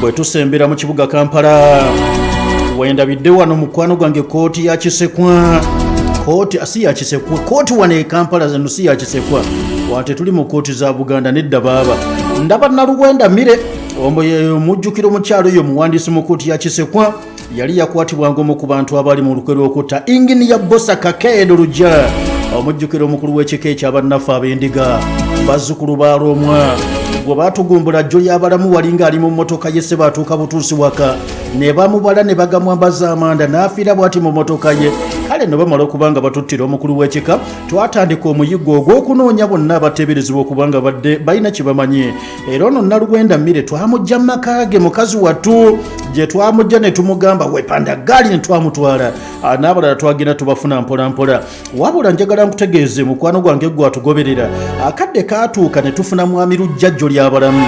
bwe tusembera mu kibuga Kampala wendabidde wano mukwano gwange kooti ya Kisekwa kooti asi ya Kisekwa kooti wane Kampala zino si ya Kisekwa wate tuli mu kooti za Buganda nedda baba ndaba Naluwenda Mire omujjukiro mukyalo yo muwandiisi mu kooti ya Kisekwa yali yakwatibwanga omu ku bantu abali mu lukwe lw'okutta ingini ya Bosa Kakeedo Lujja omujjukiro omukulu w'ekika ekyabannaffe ab'endiga bazzukulu ba Romwa gwe baatugumbula jjo ly'abalamu walinga ali mu mmotoka ye se baatuuka butuusi waka ne bamubala ne bagamwambaza amanda n'afiira bw'ati mu mmotoka ye kale ne bamala okubanga batuttira omukulu w'ekika twatandika omuyiggo ogw'okunoonya bonna abateeberezebwa okubanga badde balina kye bamanyi era ono Naluwenda Mire twamujja mu maka ge mukazi wattu gye twamujja ne tumugamba wepanda gaali ne twamutwala n'abalala twagenda tubafuna mpola mpola wabula njagala nkutegeeze mukwano gwange gwe atugoberera akadde kaatuuka ne tufuna mwami Lujjajjo ly'abalamu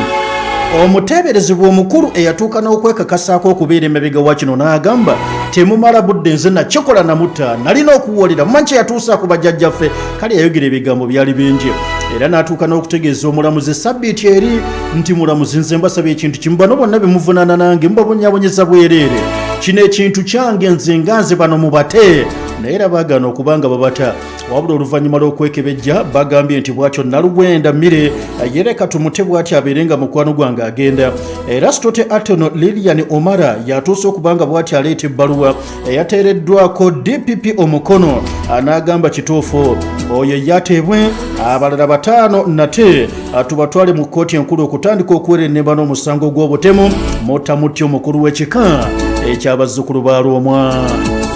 omuteeberezebwa omukulu eyatuuka n'okwekakasaako okubeera emabega wa kino n'agamba temumala budde nze nakikola namutta nalina okuwolera mumanyi kye yatuusa ku bajjajjaffe kale yayogera ebigambo byali bingi era n'atuuka n'okutegeeza omulamuzi sabbiiti eri nti mulamuzi nze mbasaba ekintu kimu bano bonna bemuvunaana nange mubabonyabonyeza bwereere kino ekintu kyange nze nganze bano mubate naye era baagaana okubanga babata wabula oluvannyuma lw'okwekebejja bagambye nti bw'atyo Naluwenda Mire yereka tumute bw'ati abeerenga mukwano gwange agenda era Sitote Atono Lilian Omara yatuuse okubanga bw'ati aleeta ebbaluwa eyateereddwako DPP omukono anaagamba kituufu oyo yateebwe abalala 5 nate tubatwale mu kkooti enkulu okutandika okuwerennemba n'omusango gw'obutemu motamutya omukulu w'ekika ekyabazzukulu ba Romwa.